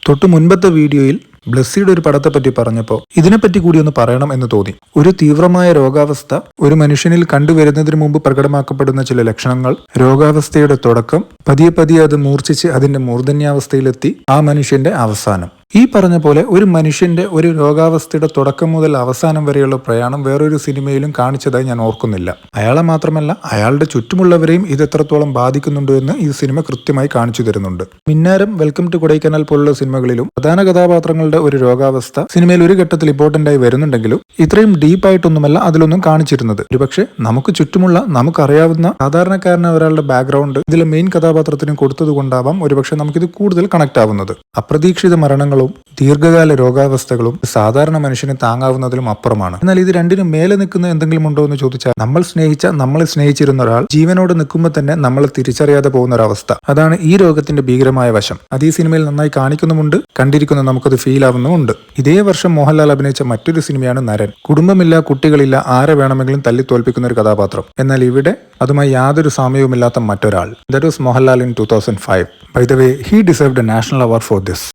തൊട്ട് മുൻപത്തെ വീഡിയോയിൽ ബ്ലെസ്സിയുടെ ഒരു പടത്തെപ്പറ്റി പറഞ്ഞപ്പോൾ ഇതിനെപ്പറ്റി കൂടി ഒന്ന് പറയണം എന്ന് തോന്നി. ഒരു തീവ്രമായ രോഗാവസ്ഥ ഒരു മനുഷ്യനിൽ കണ്ടുവരുന്നതിന് മുമ്പ് പ്രകടമാക്കപ്പെടുന്ന ചില ലക്ഷണങ്ങൾ, രോഗാവസ്ഥയുടെ തുടക്കം, പതിയെ പതിയെ അത് മൂർച്ഛിച്ച് അതിന്റെ മൂർധന്യാവസ്ഥയിലെത്തി ആ മനുഷ്യന്റെ അവസാനം. ഈ പറഞ്ഞ പോലെ ഒരു മനുഷ്യന്റെ ഒരു രോഗാവസ്ഥയുടെ തുടക്കം മുതൽ അവസാനം വരെയുള്ള പ്രയാണം വേറൊരു സിനിമയിലും കാണിച്ചതായി ഞാൻ ഓർക്കുന്നില്ല. അയാളെ മാത്രമല്ല അയാളുടെ ചുറ്റുമുള്ളവരെയും ഇത് എത്രത്തോളം ബാധിക്കുന്നുണ്ട് എന്ന് ഈ സിനിമ കൃത്യമായി കാണിച്ചു തരുന്നുണ്ട്. മിന്നാരം, വെൽക്കം ടു കൊടൈക്കനാൽ പോലുള്ള സിനിമകളിലും പ്രധാന കഥാപാത്രങ്ങളുടെ ഒരു രോഗാവസ്ഥ സിനിമയിൽ ഒരു ഘട്ടത്തിൽ ഇമ്പോർട്ടന്റ് ആയി വരുന്നുണ്ടെങ്കിലും ഇത്രയും ഡീപ്പായിട്ടൊന്നുമല്ല അതിലൊന്നും കാണിച്ചിരുന്നത്. ഒരുപക്ഷെ നമുക്ക് ചുറ്റുമുള്ള നമുക്കറിയാവുന്ന സാധാരണക്കാരനായ ഒരാളുടെ ബാക്ക്ഗ്രൗണ്ട് ഇതിലെ മെയിൻ കഥാപാത്രത്തിന് കൊടുത്തത് കൊണ്ടാവാം ഒരുപക്ഷെ നമുക്കിത് കൂടുതൽ കണക്ട് ആവുന്നത്. അപ്രതീക്ഷിത മരണങ്ങളും ദീർഘകാല രോഗാവസ്ഥകളും സാധാരണ മനുഷ്യന് താങ്ങാവുന്നതിലും അപ്പുറമാണ്. എന്നാൽ ഇത് രണ്ടിനും മേലെ നിൽക്കുന്ന എന്തെങ്കിലും ഉണ്ടോ എന്ന് ചോദിച്ചാൽ, നമ്മളെ സ്നേഹിച്ചിരുന്ന ഒരാൾ ജീവനോട് നിൽക്കുമ്പോൾ തന്നെ നമ്മളെ തിരിച്ചറിയാതെ പോകുന്ന ഒരവസ്ഥ, അതാണ് ഈ രോഗത്തിന്റെ ഭീകരമായ വശം. അത് ഈ സിനിമയിൽ നന്നായി കാണിക്കുന്നുമുണ്ട്, കണ്ടിരിക്കുന്ന നമുക്കത് ഫീൽ ആവുന്നുമുണ്ട്. ഇതേ വർഷം മോഹൻലാൽ അഭിനയിച്ച മറ്റൊരു സിനിമയാണ് നരൻ. കുടുംബമില്ല, കുട്ടികളില്ല, ആരെ വേണമെങ്കിലും തല്ലി തോൽപ്പിക്കുന്ന ഒരു കഥാപാത്രം. എന്നാൽ ഇവിടെ അതുമായി യാതൊരു സാമ്യവുമില്ലാത്ത മറ്റൊരാൾ. That was Mohanlal in 2005. By the way, he deserved a national award for this.